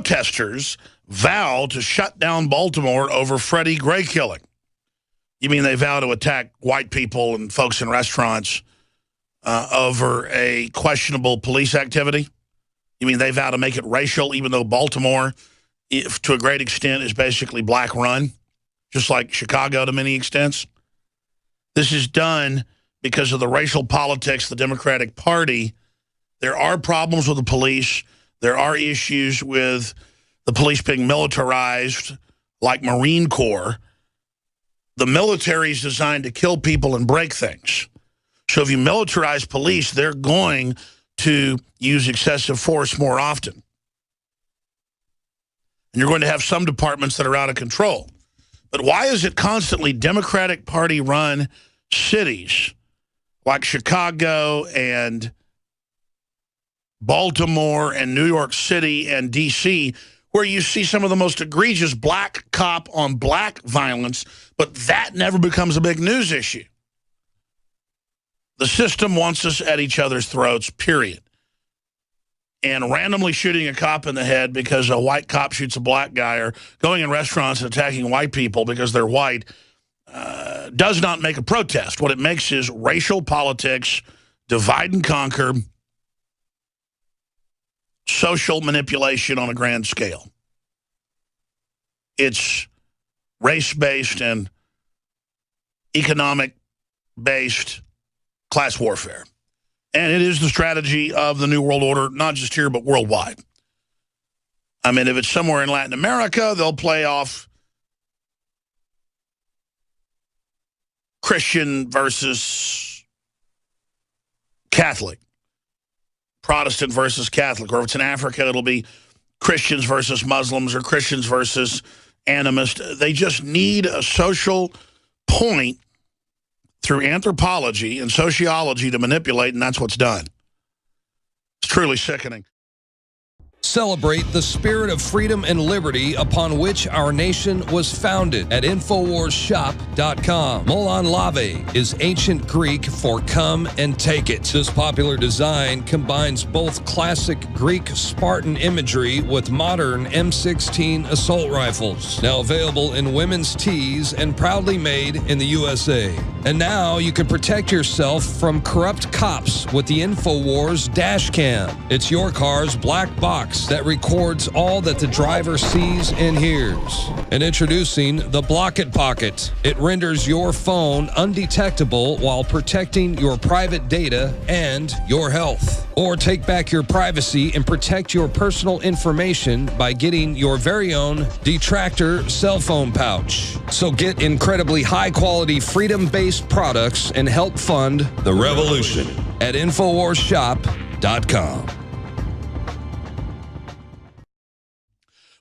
Protesters vow to shut down Baltimore over Freddie Gray killing. You mean they vow to attack white people and folks in restaurants over a questionable police activity? You mean they vow to make it racial, even though Baltimore, to a great extent, is basically black run, just like Chicago to many extents? This is done because of the racial politics of the Democratic Party. There are problems with the police. There are issues with the police being militarized, like Marine Corps. The military is designed to kill people and break things. So if you militarize police, they're going to use excessive force more often. And you're going to have some departments that are out of control. But why is it constantly Democratic Party-run cities like Chicago and Baltimore and New York City and D.C., where you see some of the most egregious black cop on black violence, but that never becomes a big news issue? The system wants us at each other's throats, period. And randomly shooting a cop in the head because a white cop shoots a black guy, or going in restaurants and attacking white people because they're white, does not make a protest. What it makes is racial politics, divide and conquer, social manipulation on a grand scale. It's race-based and economic-based class warfare. And it is the strategy of the New World Order, not just here, but worldwide. I mean, if it's somewhere in Latin America, they'll play off Christian versus Catholic, Protestant versus Catholic. Or if it's in Africa, it'll be Christians versus Muslims or Christians versus animists. They just need a social point through anthropology and sociology to manipulate, and that's what's done. It's truly sickening. Celebrate the spirit of freedom and liberty upon which our nation was founded at InfoWarsShop.com. Molon Lave is ancient Greek for come and take it. This popular design combines both classic Greek Spartan imagery with modern M16 assault rifles. Now available in women's tees and proudly made in the USA. And now you can protect yourself from corrupt cops with the InfoWars dash cam. It's your car's black box that records all that the driver sees and hears. And introducing the Block It Pocket. It renders your phone undetectable while protecting your private data and your health. Or take back your privacy and protect your personal information by getting your very own Detractor cell phone pouch. So get incredibly high-quality, freedom-based products and help fund the revolution at InfoWarsShop.com.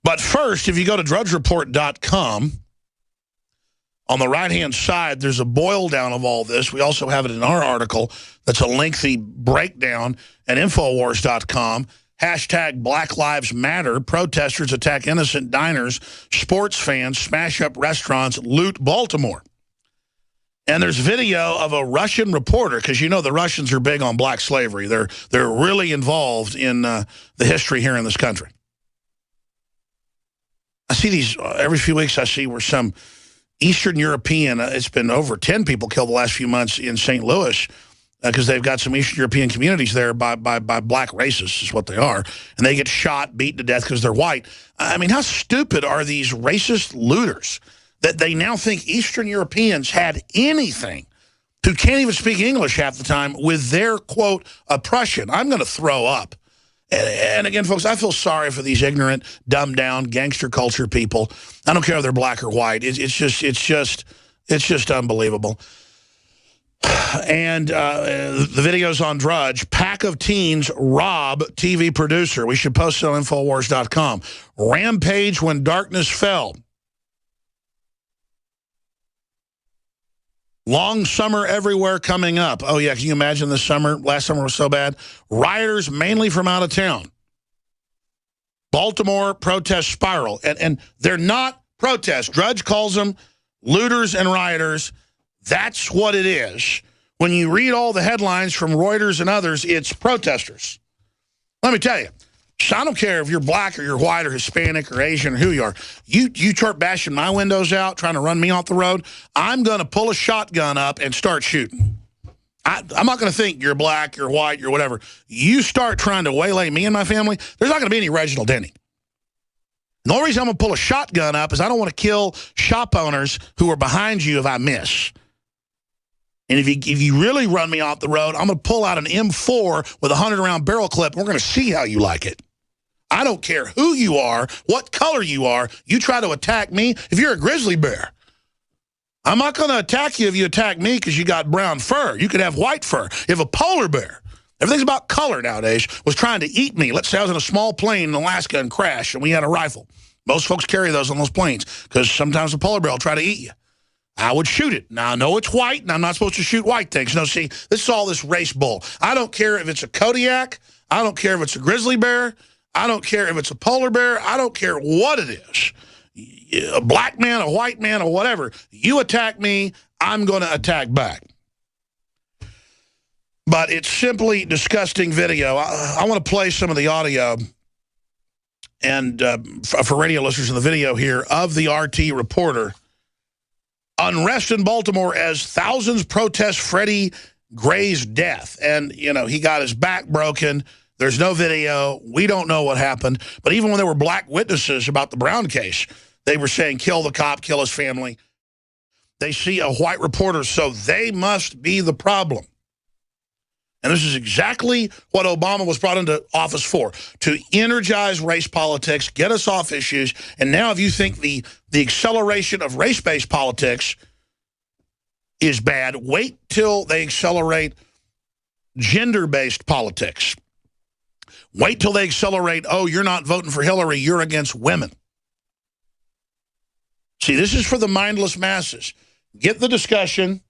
But first, if you go to drudgereport.com, on the right-hand side, there's a boil down of all this. We also have it in our article that's a lengthy breakdown at Infowars.com. Hashtag Black Lives Matter. Protesters attack innocent diners. Sports fans smash up restaurants, loot Baltimore. And there's video of a Russian reporter, because you know the Russians are big on black slavery. They're really involved in the history here in this country. I see these every few weeks. I see where some Eastern European, it's been over 10 people killed the last few months in St. Louis because they've got some Eastern European communities there by black racists is what they are. And they get shot, beaten to death because they're white. I mean, how stupid are these racist looters that they now think Eastern Europeans had anything, who can't even speak English half the time, with their, quote, oppression? I'm going to throw up. And again, folks, I feel sorry for these ignorant, dumbed-down, gangster culture people. I don't care if they're black or white. It's just unbelievable. And the video's on Drudge. Pack of teens rob TV producer. We should post it on Infowars.com. Rampage when darkness fell. Long summer everywhere coming up. Oh, yeah, can you imagine this summer? Last summer was so bad. Rioters mainly from out of town. Baltimore protest spiral. And they're not protests. Drudge calls them looters and rioters. That's what it is. When you read all the headlines from Reuters and others, it's protesters. Let me tell you, So I don't care if you're black or you're white or Hispanic or Asian or who you are. You start bashing my windows out, trying to run me off the road, I'm going to pull a shotgun up and start shooting. I'm not going to think you're black, you're white, you're whatever. You start trying to waylay me and my family, there's not going to be any Reginald Denny. The only reason I'm going to pull a shotgun up is I don't want to kill shop owners who are behind you if I miss. And if you really run me off the road, I'm going to pull out an M4 with a 100-round barrel clip, and we're going to see how you like it. I don't care who you are, what color you are. You try to attack me if you're a grizzly bear. I'm not going to attack you if you attack me because you got brown fur. You could have white fur. You have a polar bear. Everything's about color nowadays. Was trying to eat me. Let's say I was in a small plane in Alaska and crashed, and we had a rifle. Most folks carry those on those planes because sometimes the polar bear will try to eat you. I would shoot it. Now, I know it's white, and I'm not supposed to shoot white things. No, see, this is all this race bull. I don't care if it's a Kodiak. I don't care if it's a grizzly bear. I don't care if it's a polar bear. I don't care what it is. A black man, a white man, or whatever. You attack me, I'm going to attack back. But it's simply disgusting video. I want to play some of the audio and for radio listeners in the video here of the RT reporter. Unrest in Baltimore as thousands protest Freddie Gray's death. And, you know, he got his back broken. There's no video. We don't know what happened. But even when there were black witnesses about the Brown case, they were saying, kill the cop, kill his family. They see a white reporter, so they must be the problem. And this is exactly what Obama was brought into office for, to energize race politics, get us off issues. And now if you think the acceleration of race-based politics is bad, wait till they accelerate gender-based politics. Wait till they accelerate, oh, you're not voting for Hillary, you're against women. See, this is for the mindless masses. Get the discussion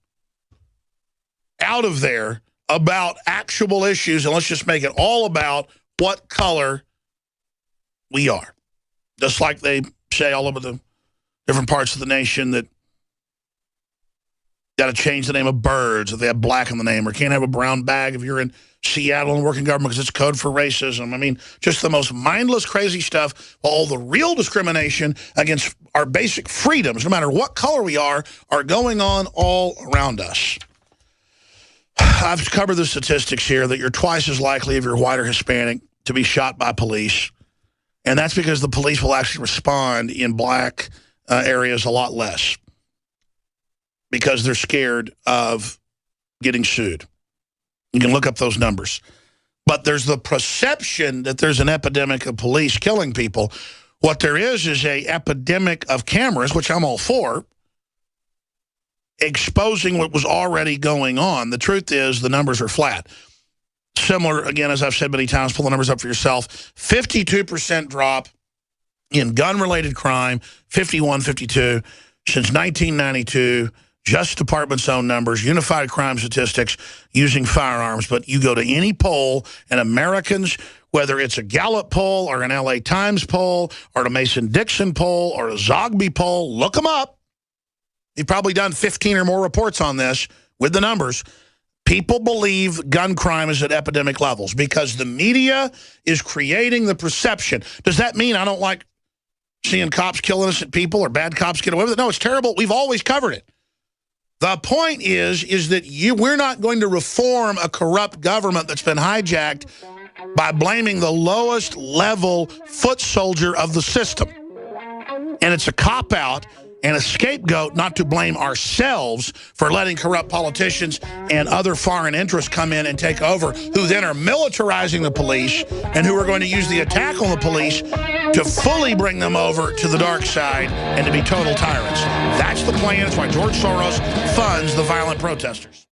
out of there about actual issues, and let's just make it all about what color we are. Just like they say all over the different parts of the nation that got to change the name of birds if they have black in the name, or can't have a brown bag if you're in Seattle and working government because it's code for racism. I mean, just the most mindless, crazy stuff. All the real discrimination against our basic freedoms, no matter what color we are going on all around us. I've covered the statistics here that you're twice as likely if you're white or Hispanic to be shot by police. And that's because the police will actually respond in black areas a lot less because they're scared of getting sued. You can look up those numbers. But there's the perception that there's an epidemic of police killing people. What there is a epidemic of cameras, which I'm all for, exposing what was already going on. The truth is the numbers are flat. Similar, again, as I've said many times, pull the numbers up for yourself. 52% drop in gun-related crime, 51, 52, since 1992. Just department's own numbers, unified crime statistics using firearms. But you go to any poll, and Americans, whether it's a Gallup poll or an LA Times poll or a Mason-Dixon poll or a Zogby poll, look them up. You've probably done 15 or more reports on this with the numbers. People believe gun crime is at epidemic levels because the media is creating the perception. Does that mean I don't like seeing cops kill innocent people or bad cops get away with it? No, it's terrible. We've always covered it. The point is that we're not going to reform a corrupt government that's been hijacked by blaming the lowest level foot soldier of the system. And it's a cop-out and a scapegoat not to blame ourselves for letting corrupt politicians and other foreign interests come in and take over, who then are militarizing the police and who are going to use the attack on the police to fully bring them over to the dark side and to be total tyrants. That's the plan. That's why George Soros funds the violent protesters.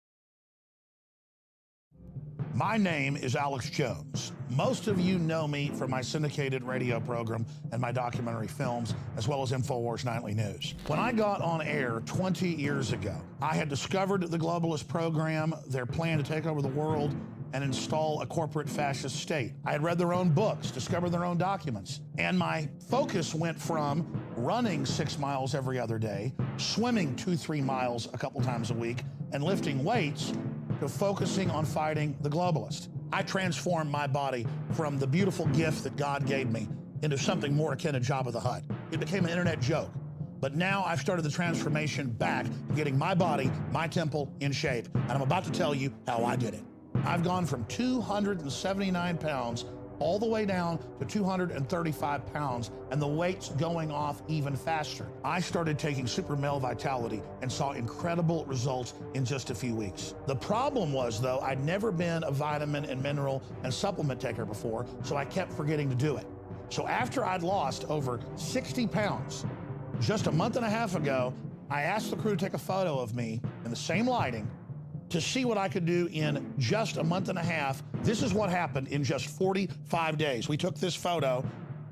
My name is Alex Jones. Most of you know me from my syndicated radio program and my documentary films, as well as InfoWars Nightly News. When I got on air 20 years ago, I had discovered the globalist program, their plan to take over the world and install a corporate fascist state. I had read their own books, discovered their own documents, and my focus went from running 6 miles every other day, swimming 2-3 miles a couple times a week, and lifting weights to focusing on fighting the globalists. I transformed my body from the beautiful gift that God gave me into something more akin to Jabba the Hutt. It became an internet joke. But now I've started the transformation back, getting my body, my temple in shape. And I'm about to tell you how I did it. I've gone from 279 pounds all the way down to 235 pounds, and the weight's going off even faster. I started taking Super Male Vitality and saw incredible results in just a few weeks. The problem was, though, I'd never been a vitamin and mineral and supplement taker before, so I kept forgetting to do it. So after I'd lost over 60 pounds, just a month and a half ago, I asked the crew to take a photo of me in the same lighting to see what I could do in just a month and a half. This is what happened in just 45 days. We took this photo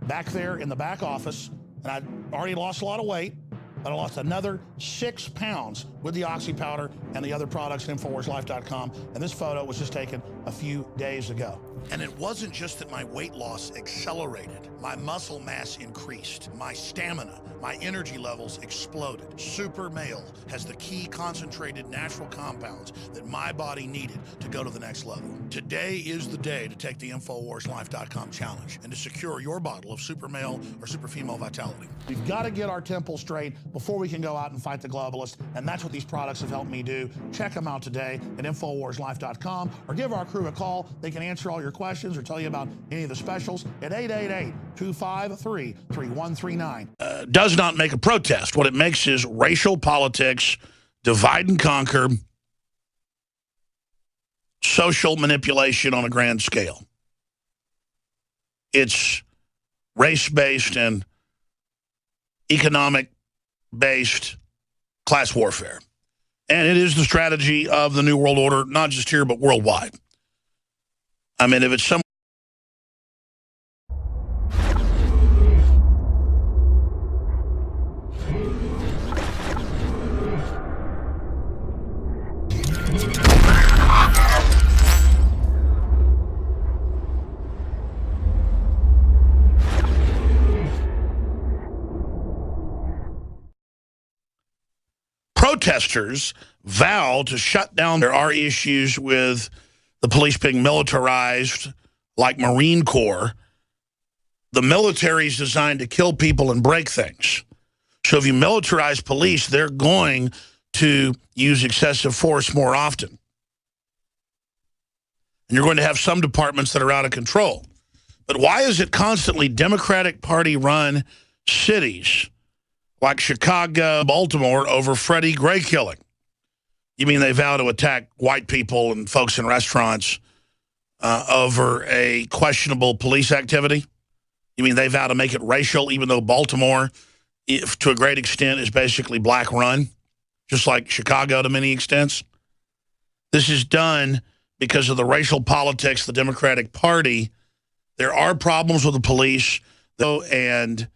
back there in the back office, and I'd already lost a lot of weight, but I lost another 6 pounds with the Oxy powder and the other products at InfoWarsLife.com, and this photo was just taken a few days ago. And it wasn't just that my weight loss accelerated. My muscle mass increased. My stamina, my energy levels exploded. Super Male has the key concentrated natural compounds that my body needed to go to the next level. Today is the day to take the InfoWarsLife.com challenge and to secure your bottle of Super Male or Super Female Vitality. We've got to get our temple straight before we can go out and fight the globalists, and that's what these products have helped me do. Check them out today at InfoWarsLife.com or give our crew a call. They can answer all your questions or tell you about any of the specials at 888-253-3139. Does not make a protest. What it makes is racial politics, divide and conquer, social manipulation on a grand scale. It's race-based and economic-based class warfare. And it is the strategy of the New World Order, not just here, but worldwide. I mean, if it's some... Protesters vow to shut down. There are issues with the police being militarized, like Marine Corps. The military is designed to kill people and break things. So if you militarize police, they're going to use excessive force more often. And you're going to have some departments that are out of control. But why is it constantly Democratic Party-run cities like Chicago, Baltimore, over Freddie Gray killing? You mean they vow to attack white people and folks in restaurants over a questionable police activity? You mean they vow to make it racial, even though Baltimore, if, to a great extent, is basically black run, just like Chicago to many extents? This is done because of the racial politics of the Democratic Party. There are problems with the police, though, and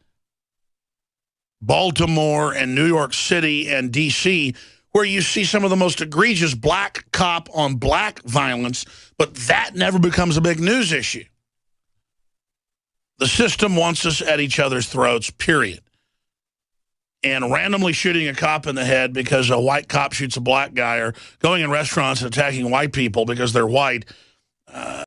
Baltimore and New York City and D.C., where you see some of the most egregious black cop on black violence, but that never becomes a big news issue. The system wants us at each other's throats, period. And randomly shooting a cop in the head because a white cop shoots a black guy, or going in restaurants and attacking white people because they're white,